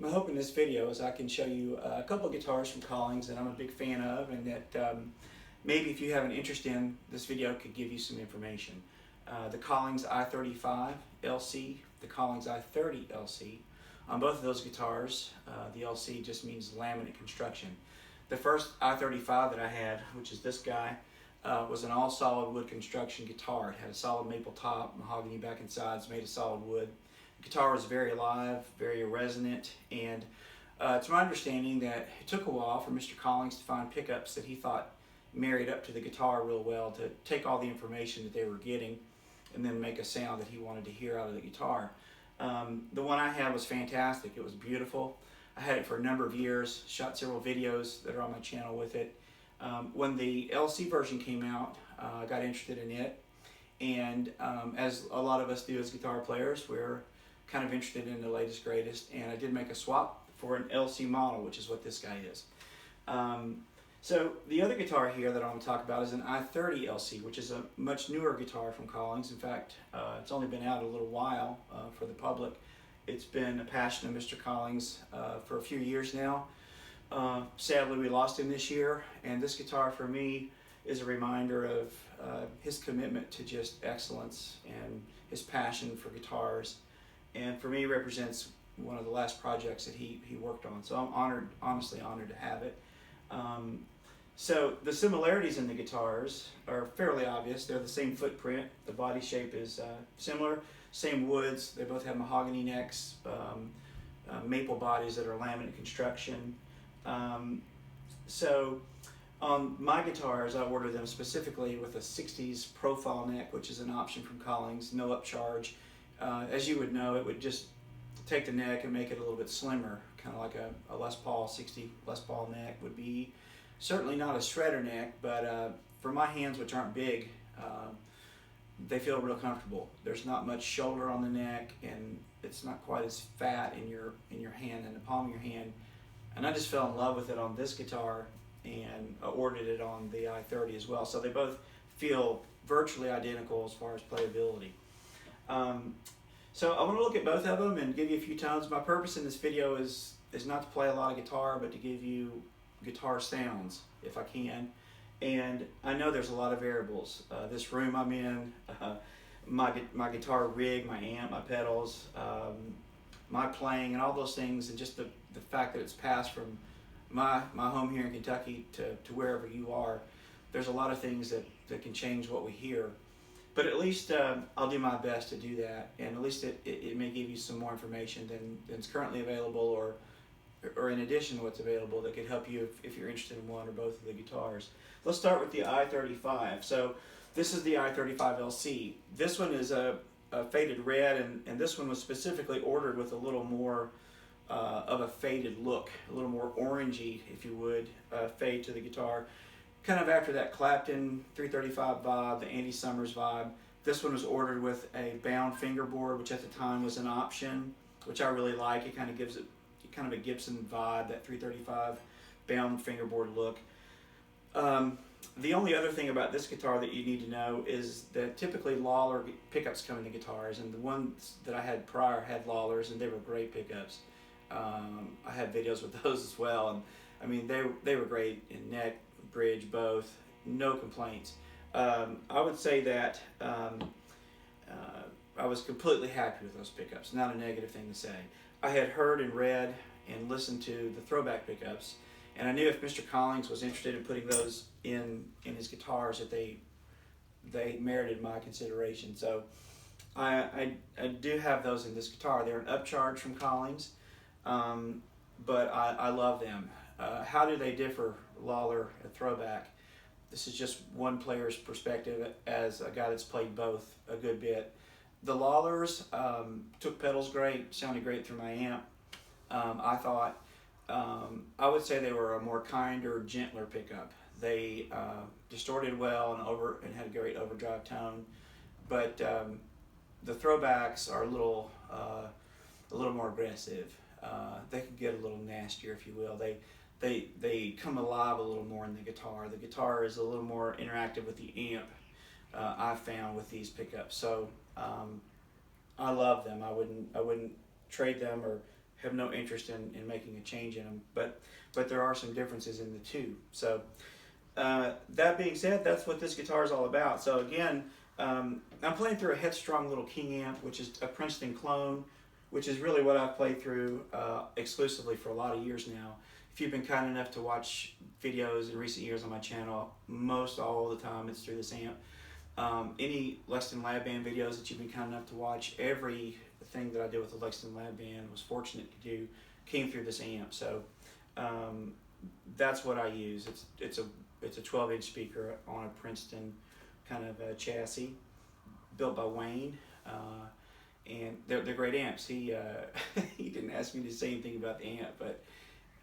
My hope in this video is I can show you a couple of guitars from Collings that I'm a big fan of, and that maybe if you have an interest in, this video could give you some information. The Collings I35LC, the Collings I30LC. On both of those guitars, the LC just means laminate construction. The first I35 that I had, which is this guy, was an all solid wood construction guitar. It had a solid maple top, mahogany back and sides, made of solid wood. The guitar was very alive, very resonant, and it's my understanding that it took a while for Mr. Collings to find pickups that he thought married up to the guitar real well, to take all the information that they were getting and then make a sound that he wanted to hear out of the guitar. The one I had was fantastic. It was beautiful. I had it for a number of years, shot several videos that are on my channel with it. When the LC version came out, I got interested in it, and as a lot of us do as guitar players, we're kind of interested in the latest greatest, and I did make a swap for an LC model, which is what this guy is. So the other guitar here that I want to talk about is an I30LC, which is a much newer guitar from Collings. In fact, it's only been out a little while for the public. It's been a passion of Mr. Collings for a few years now. Sadly, we lost him this year, and this guitar for me is a reminder of his commitment to just excellence and his passion for guitars, and for me represents one of the last projects that he worked on. So I'm honored, honestly honored to have it. So the similarities in the guitars are fairly obvious. They're the same footprint. The body shape is similar. Same woods. They both have mahogany necks, maple bodies that are laminate construction. So on my guitars, I ordered them specifically with a 60s profile neck, which is an option from Collings, no upcharge. As you would know, it would just take the neck and make it a little bit slimmer, kind of like a Les Paul 60 Les Paul neck would be. Certainly not a shredder neck, but for my hands, which aren't big, they feel real comfortable. There's not much shoulder on the neck, and it's not quite as fat in your hand, in the palm of your hand. And I just fell in love with it on this guitar, and I ordered it on the I30 as well. So they both feel virtually identical as far as playability. So I want to look at both of them and give you a few tones. My purpose in this video is not to play a lot of guitar, but to give you guitar sounds if I can. And I know there's a lot of variables. This room I'm in, my guitar rig, my amp, my pedals, my playing, and all those things, and just the fact that it's passed from my home here in Kentucky to wherever you are. There's a lot of things that can change what we hear. But at least I'll do my best to do that, and at least it may give you some more information than's currently available, or in addition to what's available, that could help you if you're interested in one or both of the guitars. Let's start with the I35. So this is the I35LC. This one is a faded red, and this one was specifically ordered with a little more of a faded look, a little more orangey, if you would, fade to the guitar. Kind of after that Clapton 335 vibe, the Andy Summers vibe. This one was ordered with a bound fingerboard, which at the time was an option, which I really like. It kind of gives it kind of a Gibson vibe, that 335 bound fingerboard look. The only other thing about this guitar that you need to know is that typically Lawler pickups come in the guitars, and the ones that I had prior had Lawlers, and they were great pickups. I had videos with those as well, and I mean they were great in neck, bridge, both, no complaints. I would say that I was completely happy with those pickups, not a negative thing to say. I had heard and read and listened to the throwback pickups, and I knew if Mr. Collings was interested in putting those in his guitars, that they merited my consideration. So I do have those in this guitar. They're an upcharge from Collings, but I love them. How do they differ, Lawler and throwback? This is just one player's perspective as a guy that's played both a good bit. The Lawlers took pedals great, sounded great through my amp. I thought, I would say they were a more kinder, gentler pickup. They distorted well and had a great overdrive tone, but the throwbacks are a little more aggressive. They can get a little nastier, if you will. They come alive a little more in the guitar. The guitar is a little more interactive with the amp, I've found, with these pickups. So I love them. I wouldn't trade them or have no interest in making a change in them. But there are some differences in the two. So that being said, that's what this guitar is all about. So again, I'm playing through a Headstrong little King amp, which is a Princeton clone, which is really what I've played through exclusively for a lot of years now. If you've been kind enough to watch videos in recent years on my channel, most all the time it's through this amp. Any Lexington Lab Band videos that you've been kind enough to watch, everything that I did with the Lexington Lab Band, was fortunate to do, came through this amp. So that's what I use. It's a 12-inch speaker on a Princeton kind of chassis, built by Wayne, and they're great amps. He didn't ask me to say anything about the amp, but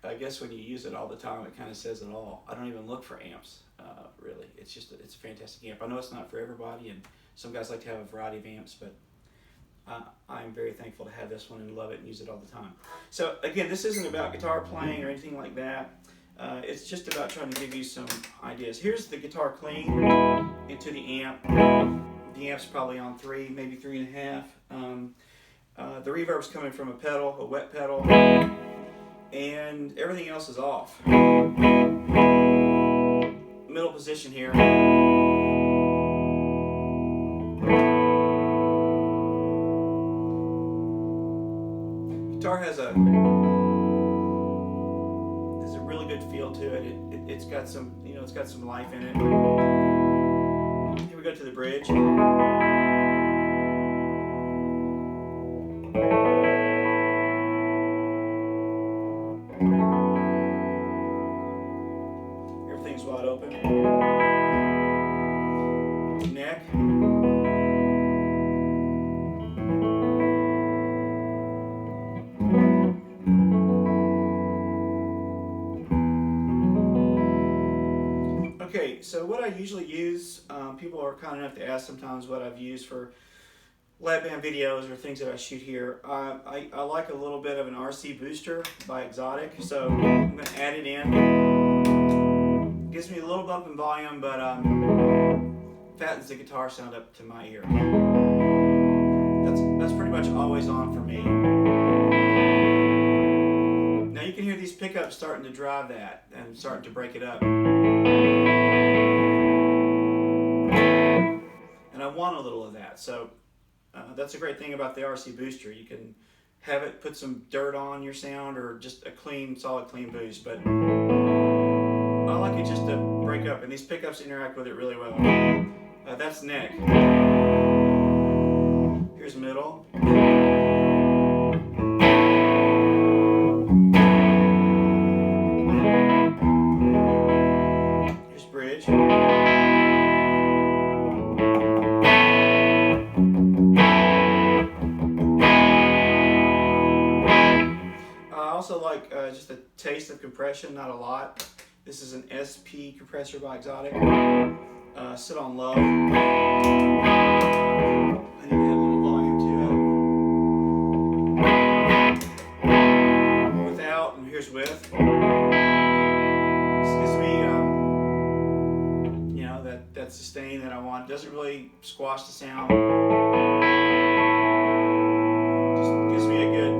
I guess when you use it all the time, it kind of says it all. I don't even look for amps, really. It's a fantastic amp. I know it's not for everybody, and some guys like to have a variety of amps, but I'm very thankful to have this one and love it and use it all the time. So again, this isn't about guitar playing or anything like that. It's just about trying to give you some ideas. Here's the guitar clean into the amp. The amp's probably on 3, maybe 3.5. The reverb's coming from a pedal, a wet pedal, and everything else is off. Middle position here. Guitar has a really good feel to it. It's got some, it's got some life in it. Here we go to the bridge. Everything's wide open. Neck. Okay, so what I usually use, people are kind enough to ask sometimes what I've used for lab band videos or things that I shoot here. I like a little bit of an RC booster by Exotic, so I'm going to add it in. Gives me a little bump in volume, but fattens the guitar sound up to my ear. That's pretty much always on for me. Now you can hear these pickups starting to drive that and starting to break it up. And I want a little of that, so that's a great thing about the RC booster. You can have it put some dirt on your sound or just a clean, solid, clean boost, but I like it just to break up, and these pickups interact with it really well. That's neck. Here's middle. Here's bridge. I also like just a taste of compression, not a lot. This is an SP compressor by Exotic. Sit on low. I need to add a little volume to it. Without, and here's with. This gives me, that sustain that I want. It doesn't really squash the sound. Just gives me a good.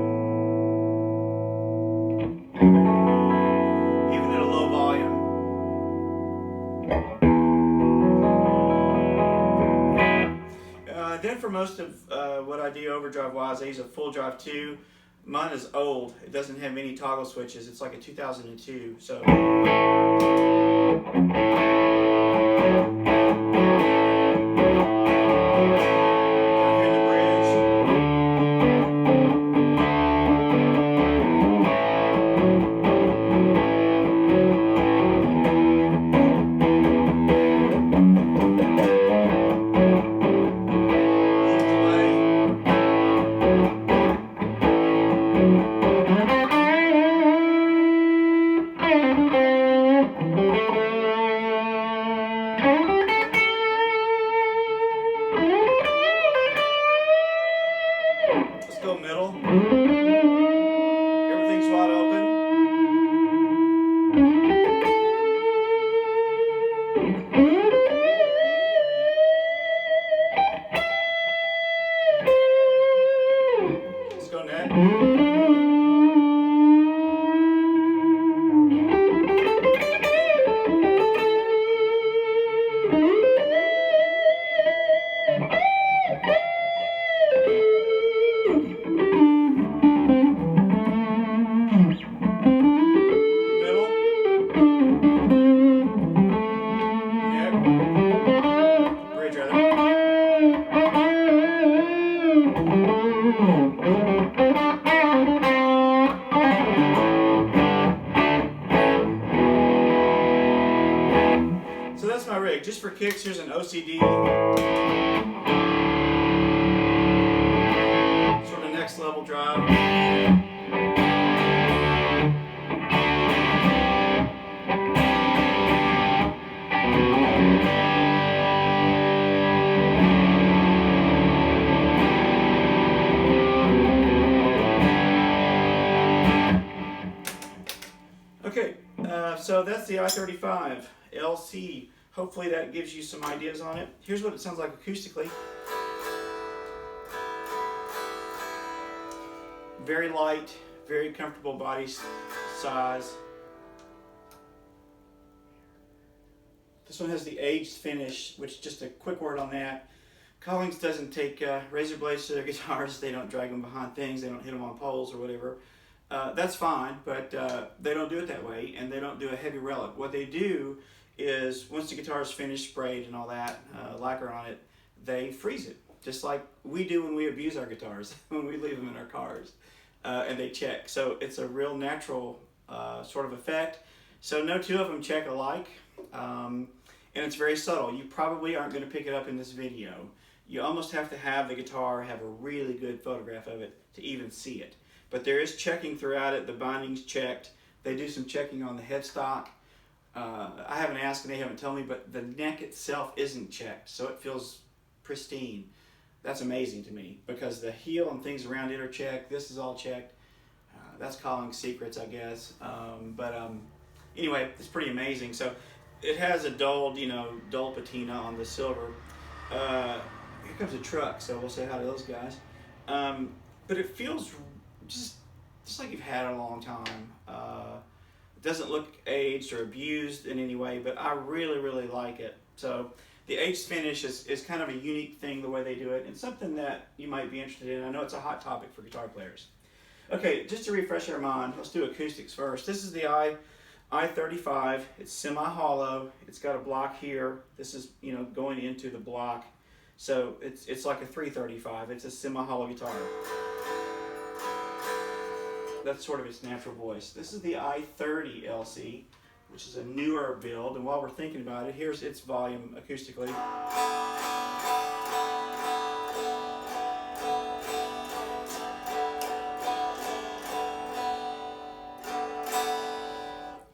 Then for most of what I do overdrive wise, I use a full drive 2. Mine is old. It doesn't have any toggle switches. It's like a 2002. So Okay, just for kicks, here's an OCD. Sort of next level drive. Okay, so that's the I35LC. Hopefully that gives you some ideas on it. Here's what it sounds like acoustically. Very light, very comfortable body size. This one has the aged finish, which, just a quick word on that. Collings doesn't take razor blades to their guitars. They don't drag them behind things. They don't hit them on poles or whatever. That's fine, but they don't do it that way, and they don't do a heavy relic. What they do is, once the guitar is finished, sprayed and all that, lacquer on it, they freeze it, just like we do when we abuse our guitars, when we leave them in our cars, and they check. So it's a real natural sort of effect. So no two of them check alike, and it's very subtle. You probably aren't going to pick it up in this video. You almost have to have the guitar have a really good photograph of it to even see it. But there is checking throughout it. The binding's checked. They do some checking on the headstock. I haven't asked and they haven't told me, but the neck itself isn't checked, so it feels pristine. That's amazing to me, because the heel and things around it are checked. This is all checked. That's Collings secrets, I guess. Anyway, it's pretty amazing. So it has a dulled, dull patina on the silver. Here comes a truck, so we'll say hi to those guys. But it feels just like you've had it a long time. It doesn't look aged or abused in any way, but I really, really like it. So the aged finish is kind of a unique thing, the way they do it, and something that you might be interested in. I know it's a hot topic for guitar players. Okay, just to refresh our mind, let's do acoustics first. This is the I35. It's semi-hollow. It's got a block here. This is, going into the block. So it's like a 335. It's a semi-hollow guitar. That's sort of its natural voice. This is the I30LC, which is a newer build, and while we're thinking about it, here's its volume acoustically.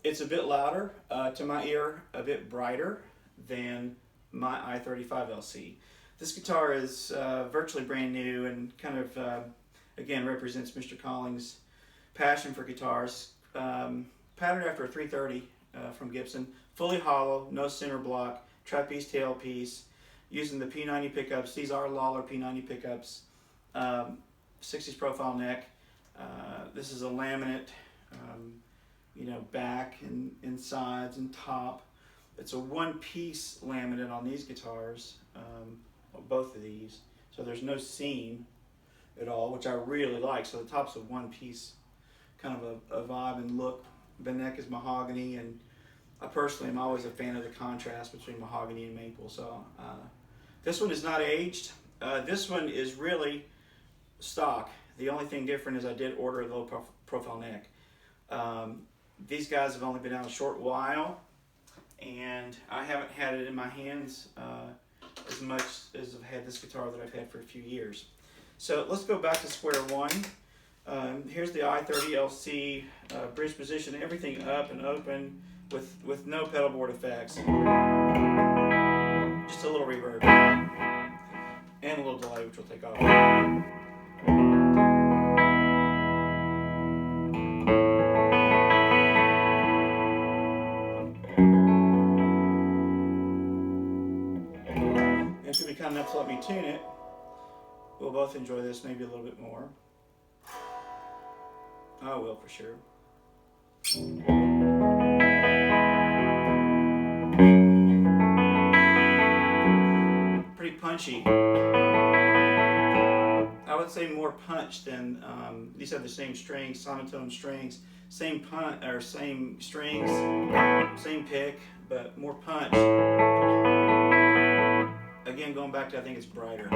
It's a bit louder, to my ear, a bit brighter than my I35LC. This guitar is virtually brand new and kind of, again, represents Mr. Collings' passion for guitars. Patterned after a 330 from Gibson, fully hollow, no center block, trapeze tailpiece, using the P90 pickups. These are Lawler P90 pickups, 60s profile neck. This is a laminate, back and sides and top. It's a one-piece laminate on these guitars, both of these. So there's no seam at all, which I really like. So the top's a one-piece kind of a vibe and look. The neck is mahogany, and I personally am always a fan of the contrast between mahogany and maple. So this one is not aged. This one is really stock. The only thing different is I did order a low profile neck. These guys have only been out a short while, and I haven't had it in my hands as much as I've had this guitar that I've had for a few years. So let's go back to square one. Here's the I30LC bridge position, everything up and open with no pedal board effects. Just a little reverb and a little delay, which will take off. And if you'll be kind enough to let me tune it, we'll both enjoy this maybe a little bit more. I will, for sure. Pretty punchy. I would say more punch than these have the same strings, sonotone strings, same punch or same strings, same pick, but more punch. Again, going back to, I think it's brighter.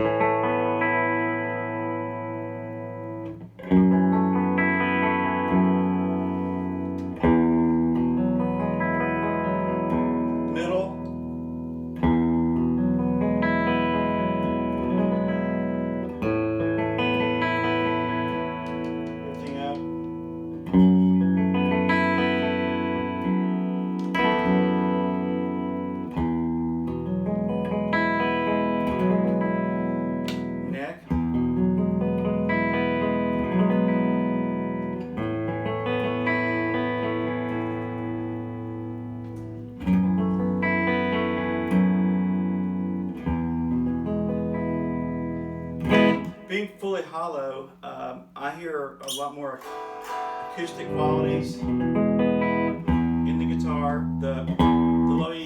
Middle. being fully hollow, I hear a lot more acoustic qualities in the guitar. The low E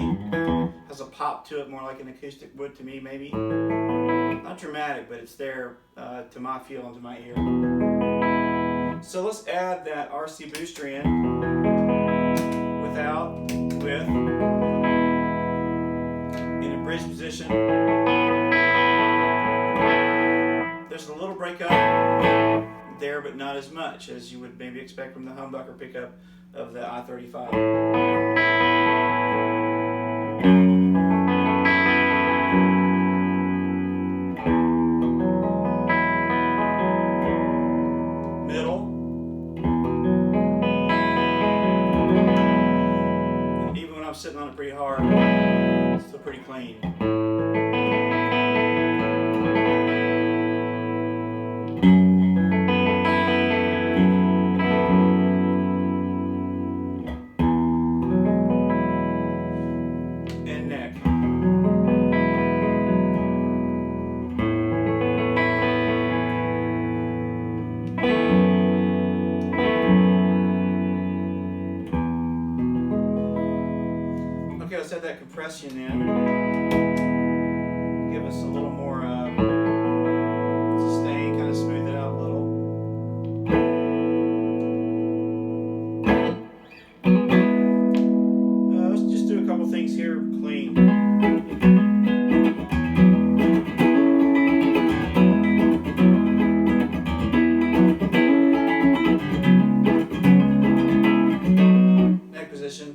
has a pop to it, more like an acoustic would to me, maybe. Not dramatic, but it's there to my feel and to my ear. So let's add that RC booster in, without, with, in a bridge position. There's a little breakup there, but not as much as you would maybe expect from the humbucker pickup of the I35. Middle. And even when I'm sitting on it pretty hard, it's still pretty clean. And neck. Okay, let's add that compression in. Give us a little more sustain, kind of smooth it out a little. Let's just do a couple things here clean. Neck position.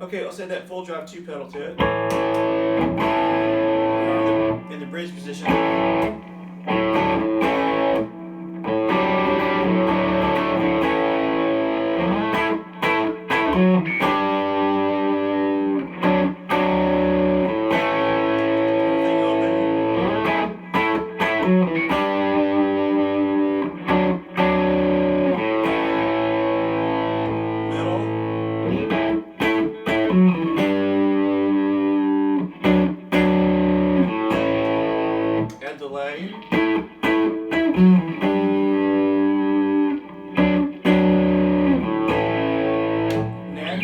Okay, let's add that full drive 2 pedal to it. In the bridge position. Everything open. Middle. Add delay. Neck.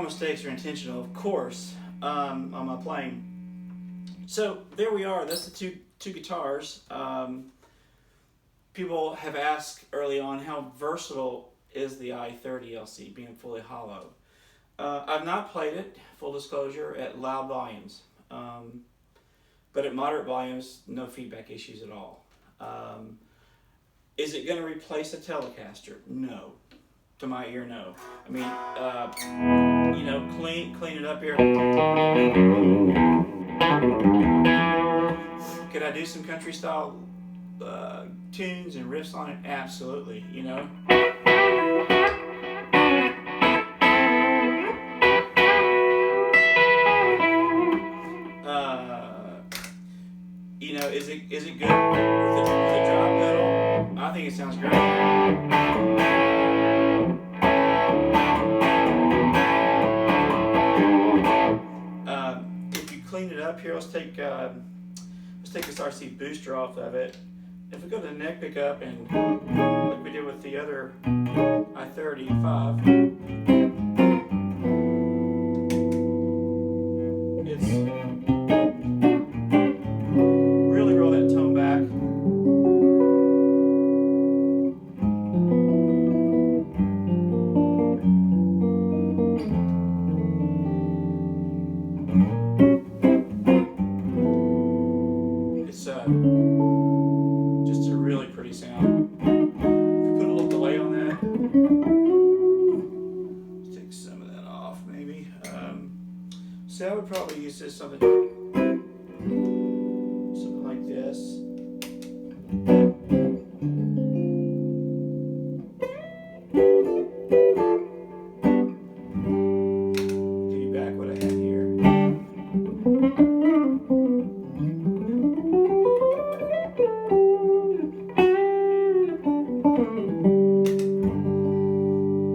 mistakes are intentional, of course, on my playing. So there we are. That's the two guitars. People have asked early on how versatile is the I30LC, being fully hollow. I've not played it, full disclosure, at loud volumes. But at moderate volumes, no feedback issues at all. Is it going to replace a Telecaster? No. To my ear, no. I mean, you know, clean it up here. Could I do some country style tunes and riffs on it? Absolutely, you know. You know, is it good with a drop pedal? I think it sounds great. If you clean it up here, let's take this RC booster off of it. If we go to the neck pickup and like we did with the other I35, it's really roll that tone back. It's just a really pretty sound. If we put a little delay on that, let's take some of that off maybe. So I would probably use this something like this. Give you back what I had here.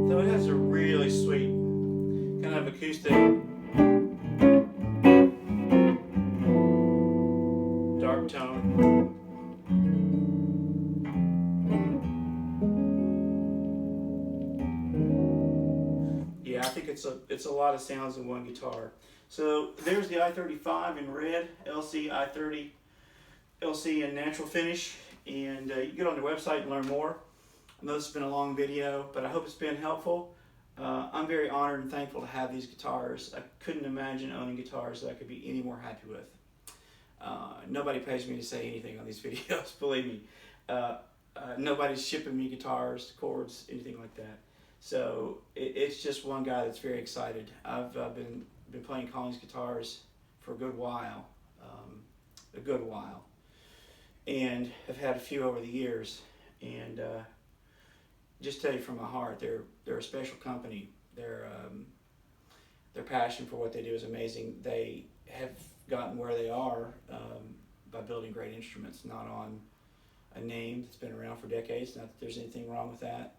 So it has a really sweet kind of acoustic dark tone. Yeah, I think it's a lot of sounds in one guitar. So there's the I35 in red, LC I30LC in natural finish, and you can get on their website and learn more. I know this has been a long video, but I hope it's been helpful. I'm very honored and thankful to have these guitars. I couldn't imagine owning guitars that I could be any more happy with. Nobody pays me to say anything on these videos, believe me. Nobody's shipping me guitars, chords, anything like that. So it's just one guy that's very excited. I've been playing Collings guitars for a good while, and have had a few over the years. And just tell you from my heart, they're a special company. Their passion for what they do is amazing. They have gotten where they are by building great instruments, not on a name that's been around for decades. Not that there's anything wrong with that.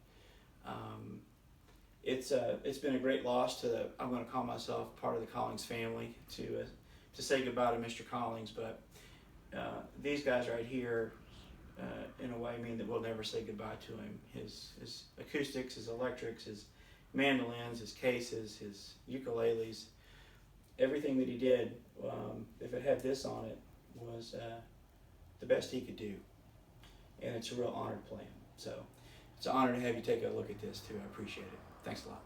It's been a great loss to I'm going to call myself part of the Collings family, to say goodbye to Mr. Collings, but these guys right here, in a way, mean that we'll never say goodbye to him. His acoustics, his electrics, his mandolins, his cases, his ukuleles, everything that he did, if it had this on it, was the best he could do. And it's a real honor to play him. So it's an honor to have you take a look at this too. I appreciate it. Thanks a lot.